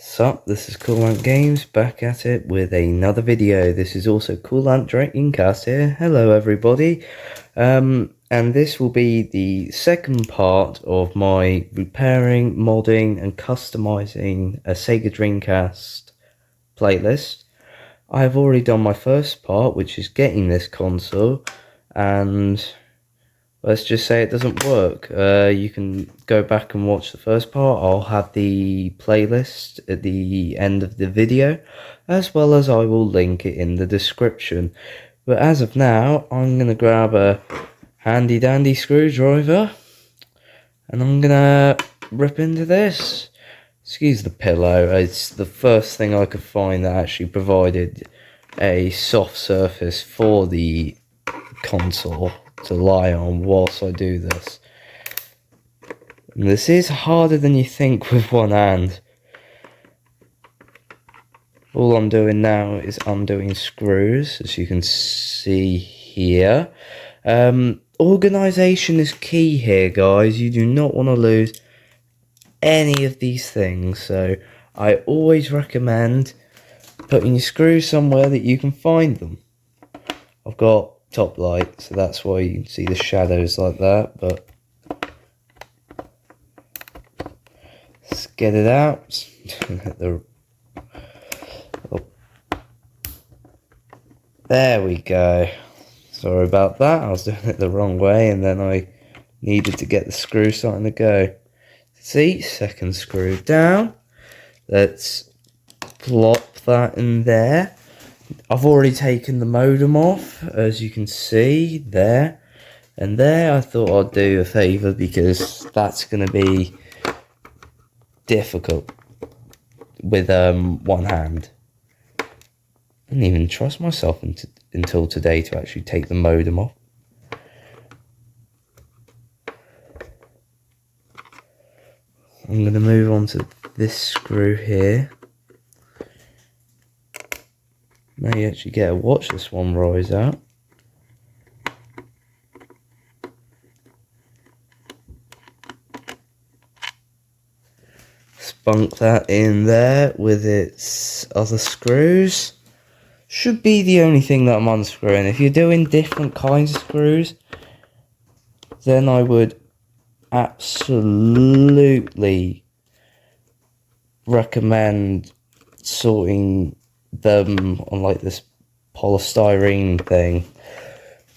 Sup, this is Coolant Games, back at it with another video. This is also Coolant Dreamcast here. Hello everybody. And this will be the second part of my repairing, modding and customizing a SEGA Dreamcast playlist. I have already done my first part, which is getting this console, and let's just say it doesn't work. You can go back and watch the first part. I'll have the playlist at the end of the video, as well as I will link it in the description. But as of now, I'm going to grab a handy dandy screwdriver, and I'm going to rip into this. Excuse the pillow, it's the first thing I could find that actually provided a soft surface for the console to lie on whilst I do this. And this is harder than you think with one hand. All I'm doing now is undoing screws, as you can see here. Organisation is key here, guys. You do not want to lose any of these things, so I always recommend putting your screws somewhere that you can find them. I've got top light, so that's why you can see the shadows like that, but let's get it out. There we go. Sorry about that, I was doing it the wrong way and then I needed to get the screw starting to go. See, second screw down. Let's plop that in there. I've already taken the modem off, as you can see, there and there. I thought I'd do a favour because that's going to be difficult with one hand. I didn't even trust myself until today to actually take the modem off. I'm going to move on to this screw here. Now you actually get to watch this one rise out. Spunk that in there with its other screws. Should be the only thing that I'm unscrewing. If you're doing different kinds of screws, then I would absolutely recommend sorting them on like this polystyrene thing,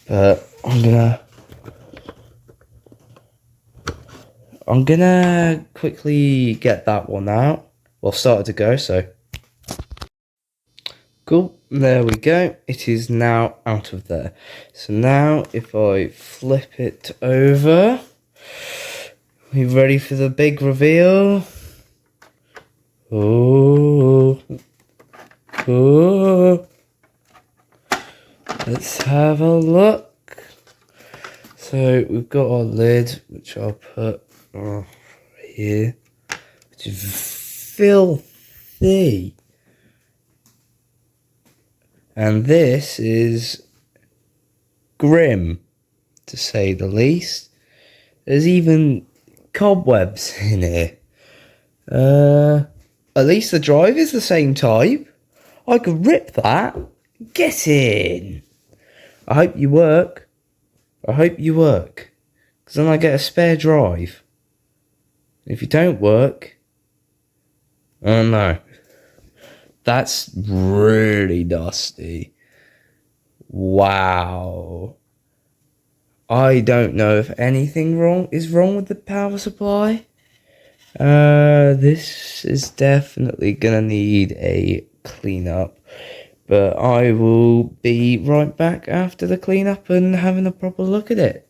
but I'm gonna quickly get that one out. Well, started to go, so cool, there we go. It is now out of there. So now if I flip it over, are you ready for the big reveal? Oh, let's have a look. So we've got our lid, which I'll put here, which is filthy. And this is grim, to say the least. There's even cobwebs in here. At least the drive is the same type. I could rip that. Get in. I hope you work. I hope you work. Because then I get a spare drive. If you don't work, oh no. That's really dusty. Wow. I don't know if anything is wrong with the power supply. This is definitely gonna need a cleanup, but I will be right back after the cleanup and having a proper look at it,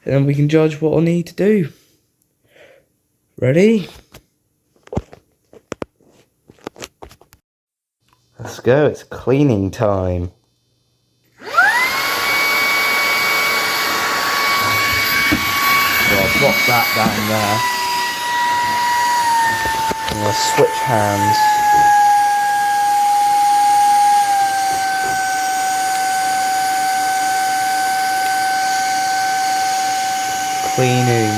and then we can judge what I need to do. Ready? Let's go, it's cleaning time. So I'll plop that down there. I'm going to switch hands. Cleaning.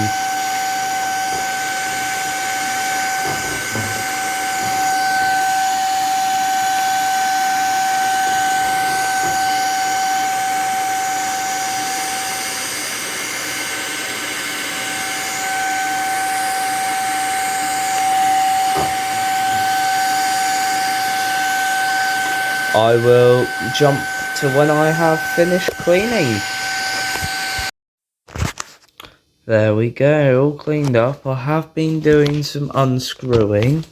I will jump to when I have finished cleaning. There we go, all cleaned up. I have been doing some unscrewing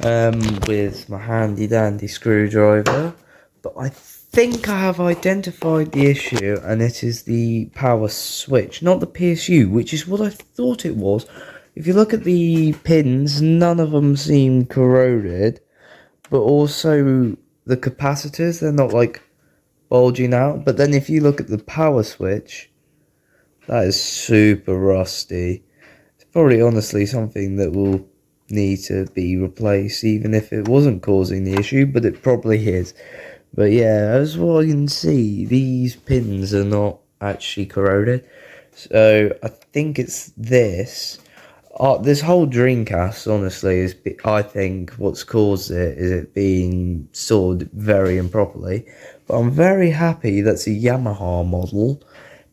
with my handy dandy screwdriver, but I think I have identified the issue, and it is the power switch, not the PSU, which is what I thought it was. If you look at the pins, none of them seem corroded, but also the capacitors, they're not like bulging out. But then if you look at the power switch, that is super rusty. It's probably honestly something that will need to be replaced, even if it wasn't causing the issue, but it probably is. But yeah, as what I can see, these pins are not actually corroded. So I think it's this. This whole Dreamcast, honestly, is, I think, what's caused it is it being stored very improperly. But I'm very happy that's a Yamaha model,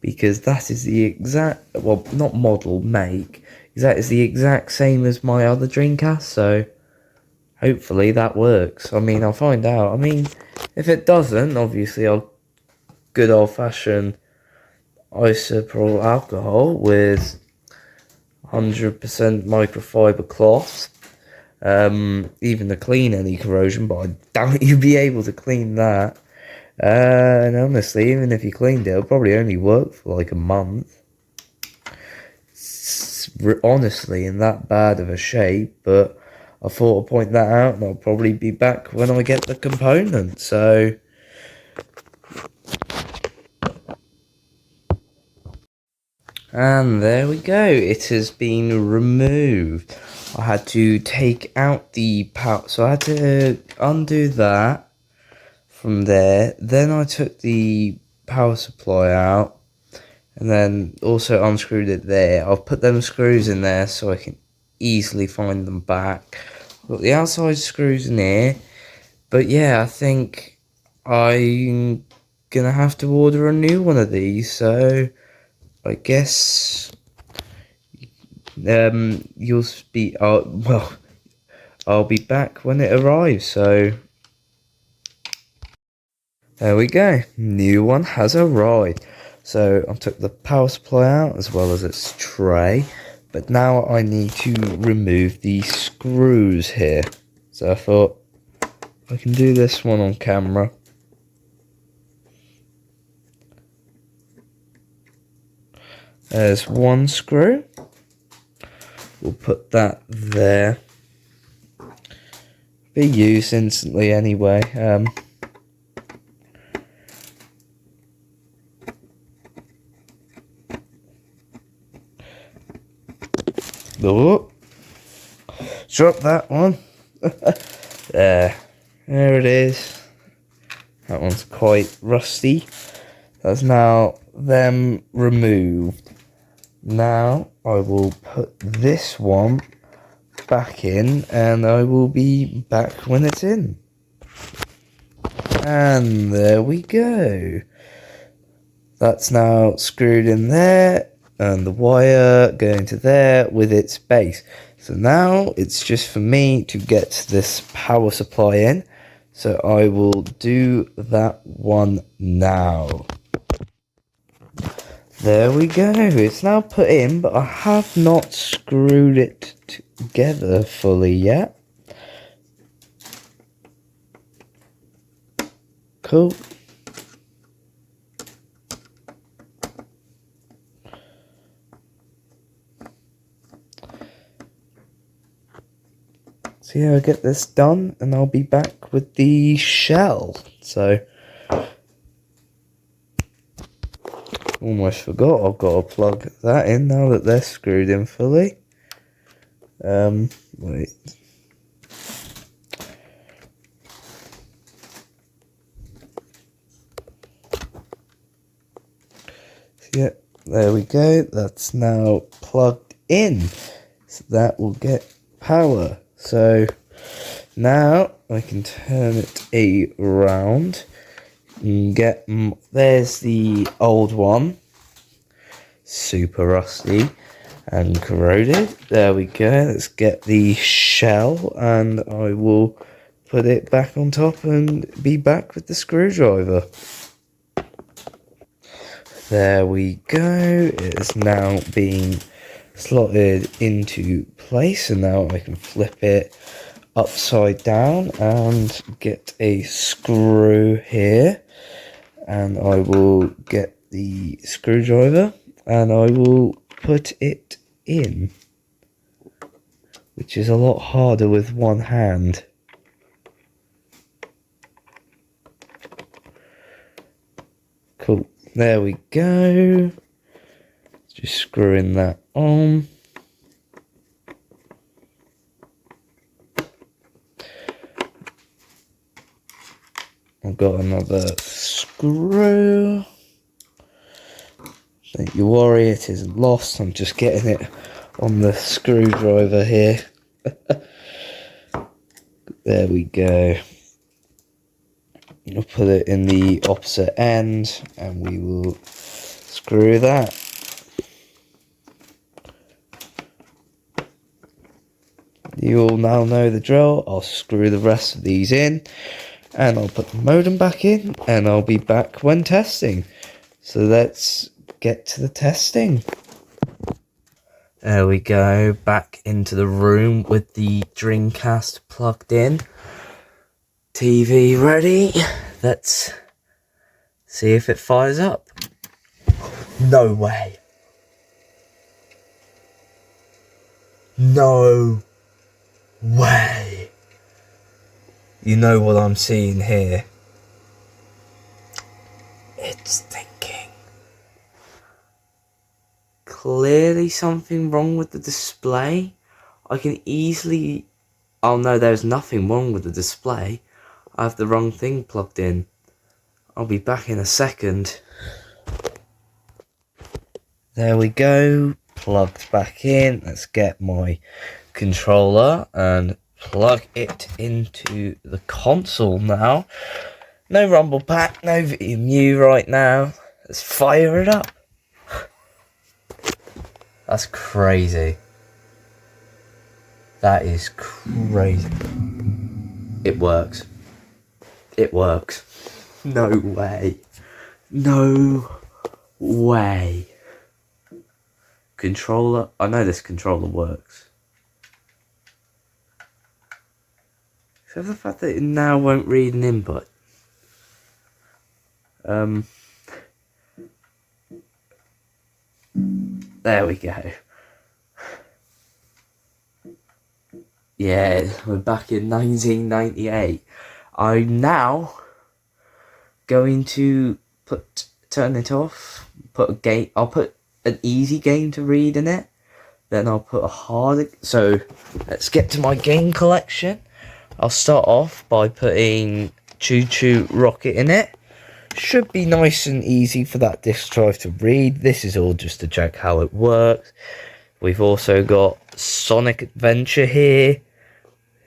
because that is the exact, well, not model, make, that is the exact same as my other Dreamcast, so hopefully that works. I mean, I'll find out. I mean, if it doesn't, obviously I'll good old-fashioned isopropyl alcohol with 100% microfiber cloth, even to clean any corrosion, but I doubt you'd be able to clean that. And honestly, even if you cleaned it, it'll probably only work for like a month. It's honestly in that bad of a shape, but I thought I'd point that out, and I'll probably be back when I get the component. So and there we go, it has been removed. I had to take out the power, so I had to undo that from there. Then I took the power supply out, and then also unscrewed it there. I've put them screws in there so I can easily find them back. I've got the outside screws in here, but yeah, I think I'm gonna have to order a new one of these, so I guess you'll be well, I'll be back when it arrives. So there we go, new one has arrived. So I took the power supply out as well as its tray, but now I need to remove the screws here. So I thought I can do this one on camera. There's one screw. We'll put that there. Be used instantly anyway. Oh, drop that one. There it is. That one's quite rusty. That's now them removed. Now I will put this one back in, and I will be back when it's in. And there we go. That's now screwed in there, and the wire going to there with its base. So now it's just for me to get this power supply in. So I will do that one now. There we go, it's now put in, but I have not screwed it together fully yet. Cool. So yeah, I'll get this done, and I'll be back with the shell. So almost forgot, I've got to plug that in now that they're screwed in fully. Wait. Yeah, there we go. That's now plugged in. So that will get power. So now I can turn it around. Get there's the old one, super rusty and corroded. There we go. Let's get the shell, and I will put it back on top and be back with the screwdriver. There we go. It is now being slotted into place, and now I can flip it upside down and get a screw here, and I will get the screwdriver and I will put it in, which is a lot harder with one hand. Cool, there we go. Just screwing that on. I've got another screw. Don't you worry, it isn't lost. I'm just getting it on the screwdriver here. There we go. I'll put it in the opposite end and we will screw that. You all now know the drill. I'll screw the rest of these in and I'll put the modem back in and I'll be back when testing. So let's get to the testing. There we go, back into the room with the Dreamcast plugged in. TV ready. Let's see if it fires up. No way. No way. You know what I'm seeing here. It's thinking. Clearly something wrong with the display. I can easily... Oh no, there's nothing wrong with the display. I have the wrong thing plugged in. I'll be back in a second. There we go. Plugged back in. Let's get my controller and plug it into the console now. No rumble pack, no VMU right now. Let's fire it up. That's crazy. That is crazy. It works. It works. No way. No way. Controller. I know this controller works. Except for the fact that it now won't read an input. There we go. Yeah, we're back in 1998. I'm now going to turn it off, put a game, I'll put an easy game to read in it, then I'll put a hard, so let's get to my game collection. I'll start off by putting Choo Choo Rocket in it. Should be nice and easy for that disk drive to read. This is all just to check how it works. We've also got Sonic Adventure here.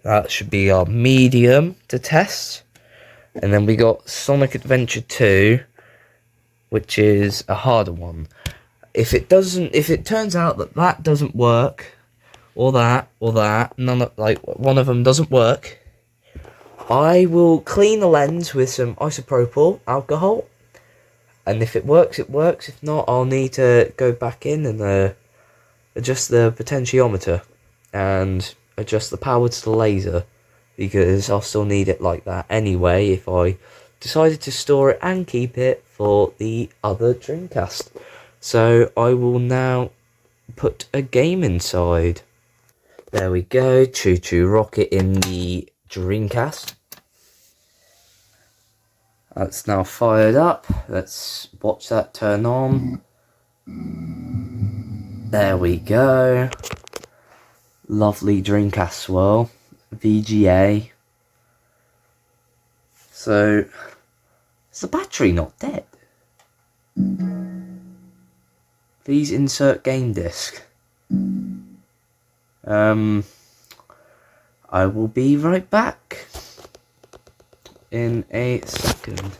That should be our medium to test. And then we got Sonic Adventure 2, which is a harder one. If it turns out that that doesn't work, or that, one of them doesn't work, I will clean the lens with some isopropyl alcohol. And if it works, it works. If not, I'll need to go back in and adjust the potentiometer and adjust the power to the laser, because I'll still need it like that anyway if I decided to store it and keep it for the other Dreamcast. So I will now put a game inside. There we go, Choo Choo Rocket in the Dreamcast. That's now fired up. Let's watch that turn on. There we go. Lovely Dreamcast swirl. VGA. So, is the battery not dead? Please insert game disc. I will be right back in a second.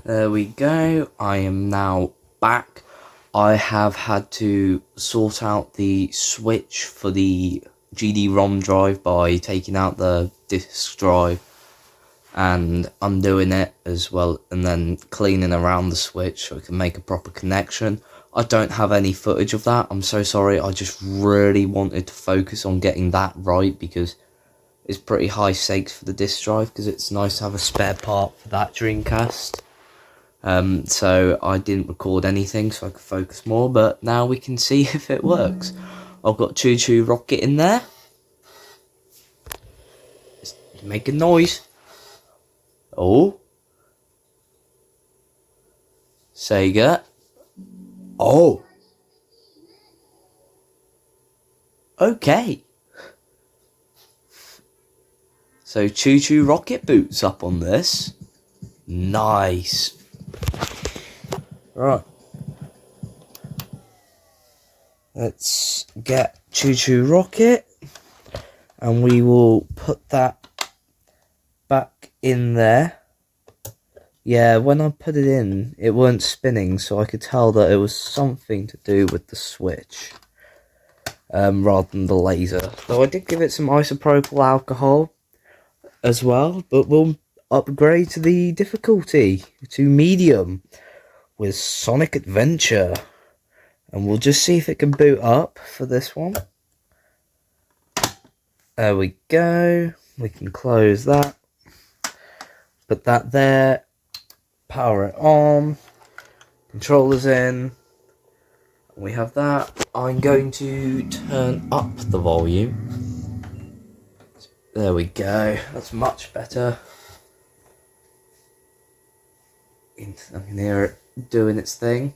There we go. I am now back. I have had to sort out the switch for the GD-ROM drive by taking out the disk drive and undoing it as well, and then cleaning around the switch so it can make a proper connection. I don't have any footage of that, I'm so sorry. I just really wanted to focus on getting that right because it's pretty high stakes for the disk drive, because it's nice to have a spare part for that Dreamcast. So I didn't record anything so I could focus more, but now we can see if it works. I've got Choo Choo Rocket in there. It's making noise. Oh. Sega. Oh. Okay. So Choo Choo Rocket boots up on this. Nice. Right. Let's get Choo Choo Rocket, and we will put that back in there. Yeah, when I put it in, it weren't spinning, so I could tell that it was something to do with the switch, rather than the laser. Though I did give it some isopropyl alcohol as well, but we'll upgrade to the difficulty to medium with Sonic Adventure, and we'll just see if it can boot up for this one. There we go. We can close that, put that there, power it on, controllers in, we have that. I'm going to turn up the volume. There we go, that's much better. I can hear it doing its thing.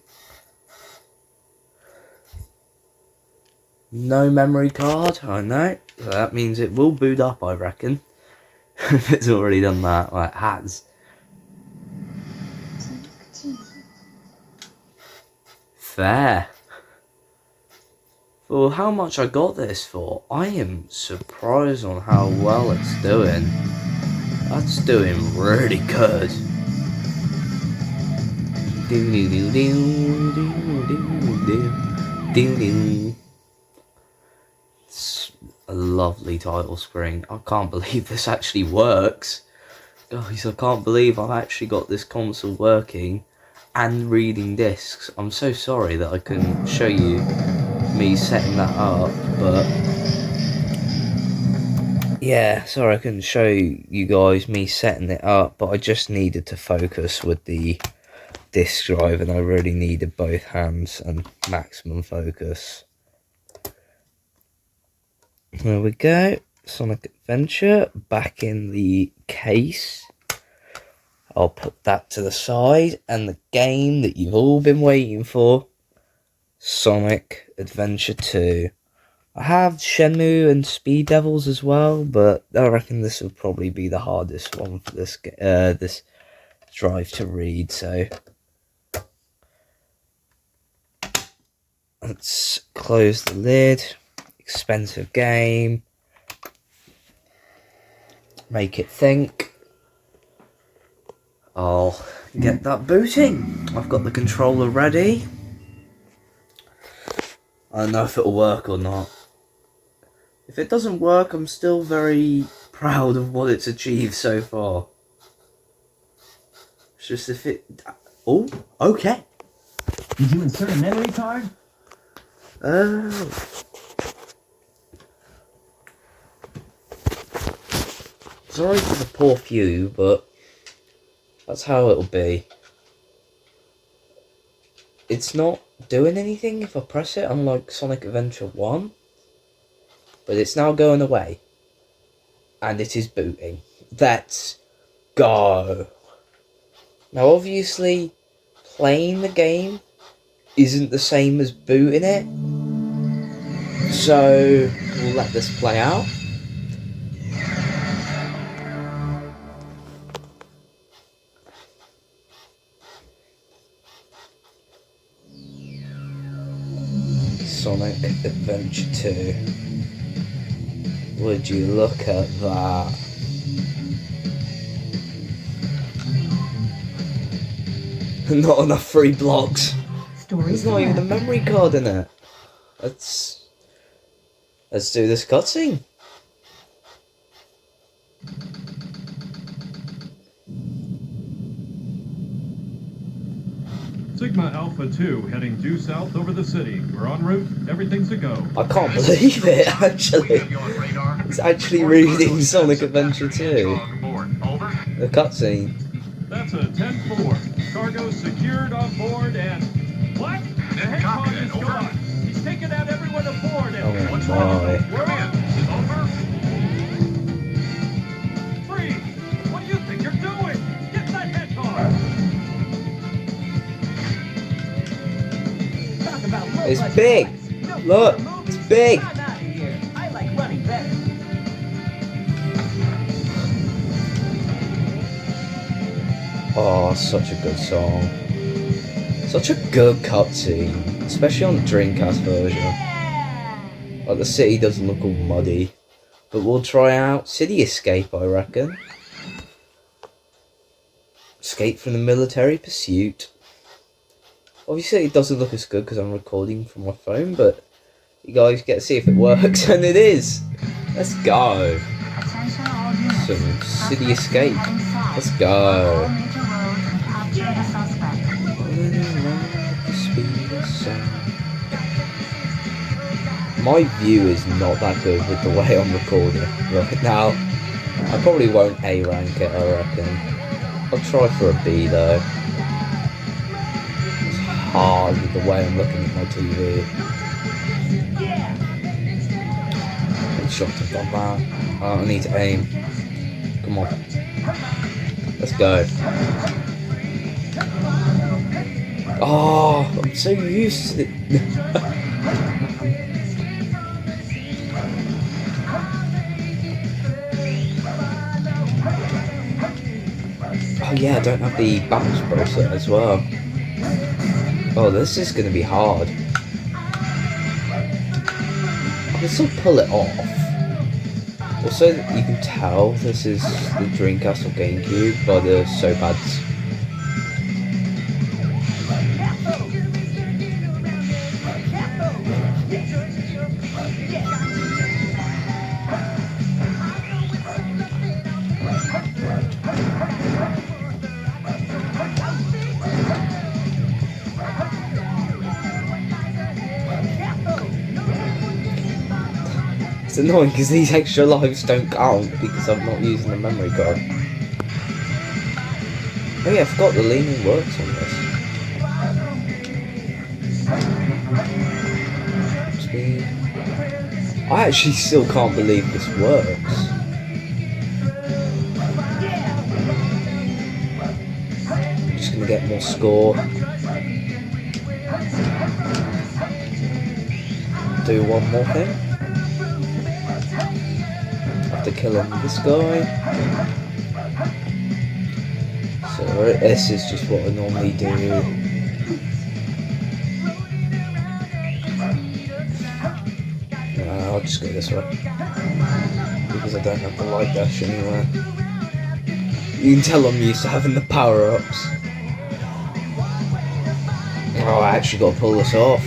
No memory card, I know, so that means it will boot up, I reckon. If it's already done that, well, it has. Fair. For how much I got this for, I am surprised on how well it's doing. That's doing really good. It's a lovely title screen. I can't believe this actually works. Guys, I can't believe I've actually got this console working and reading discs. I'm so sorry that I couldn't show you me setting that up, but yeah, sorry I couldn't show you guys me setting it up, but I just needed to focus with the disk drive, and I really needed both hands and maximum focus. There we go, Sonic Adventure back in the case. I'll put that to the side, and the game that you've all been waiting for, Sonic Adventure 2. I have Shenmue and Speed Devils as well, but I reckon this will probably be the hardest one for this drive to read, so let's close the lid. Expensive game. Make it think. I'll get that booting. I've got the controller ready. I don't know if it'll work or not. If it doesn't work, I'm still very proud of what it's achieved so far. It's just if it... Oh, okay. Did you insert a memory card? Sorry for the poor view, but that's how it'll be. It's not doing anything if I press it, unlike Sonic Adventure 1. But it's now going away. And it is booting. Let's go. Now obviously, playing the game isn't the same as booting it. So, we'll let this play out. Sonic Adventure 2. Would you look at that? Not enough free blocks. There's not even a memory card in it. That's... Let's do this cutscene. Sigma Alpha 2 heading due south over the city. We're en route. Everything's a go. I can't believe it, actually. It's actually reading Sonic Adventure 2. The cutscene. That's a 10-4. Cargo secured on board and... What? The hedgehog is gone. He's taken out everyone aboard and... Oh What's wrong? my. Come in. Over. Freeze! What do you think you're doing? Get that hedgehog! It's big. Look, it's big. I like running better. Oh, such a good song. Such a good cutscene, especially on the Dreamcast version. Like the city doesn't look all muddy, but we'll try out City Escape, I reckon. Escape from the military pursuit. Obviously it doesn't look as good because I'm recording from my phone, but you guys get to see if it works, and it is! Let's go! Some City Escape. Let's go! My view is not that good with the way I'm recording right now. I probably won't A rank it, I reckon. I'll try for a B though. Hard with the way I'm looking at my TV. Headshot on that. Oh, I need to aim. Come on. Let's go. Oh, I'm so used to it. Oh yeah, I don't have the balance bracelet as well. Oh, this is going to be hard. I can still pull it off. Also, you can tell this is the Dreamcast or GameCube by the so pads. It's annoying because these extra lives don't count because I'm not using the memory card. Oh yeah, I forgot the leaning works on this. Speed. I actually still can't believe this works. I'm just gonna get more score. Do one more thing. After killing this guy. So this is just what I normally do. I'll just go this way. Because I don't have the light dash anywhere. You can tell I'm used to having the power-ups. Oh, I actually got to pull this off.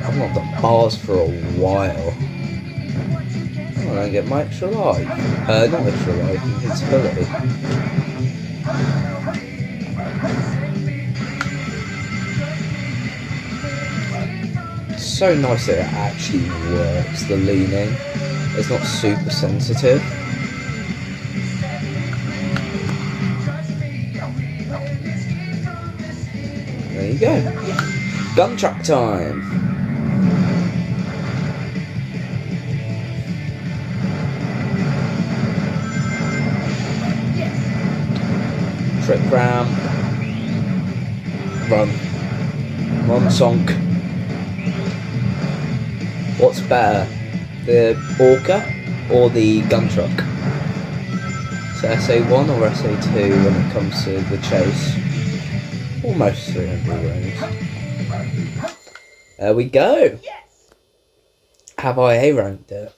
I've not done bars for a while. I'm gonna get my extra life. Not extra life, invincibility. It's so nice that it actually works, the leaning. It's not super sensitive. There you go. Gun truck time. Trick ramp. Run. Run, sonk. What's better? The Orca or the gun truck? So SA1 or SA2 when it comes to the chase? Almost 300 rings. There we go! Have I A ranked it?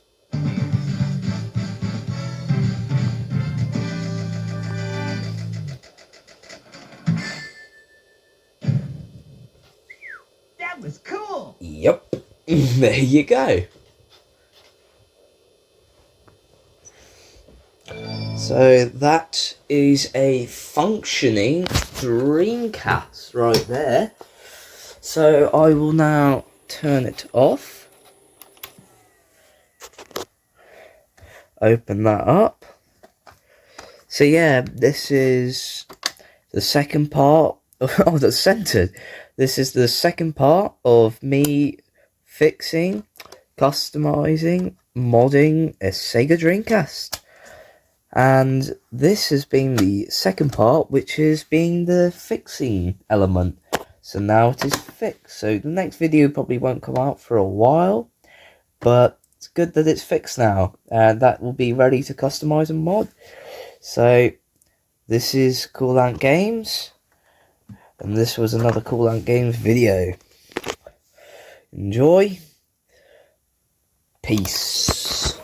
There you go. So that is a functioning Dreamcast right there. So I will now turn it off. Open that up. So yeah, this is the second part. Oh, that's centered. This is the second part of me fixing, customizing, modding a SEGA Dreamcast. And this has been the second part, which has been the fixing element. So now it is fixed. So the next video probably won't come out for a while, but it's good that it's fixed now. And that will be ready to customize and mod. So this is Cool Ant Games. And this was another Cool Ant Games video. Enjoy. Peace.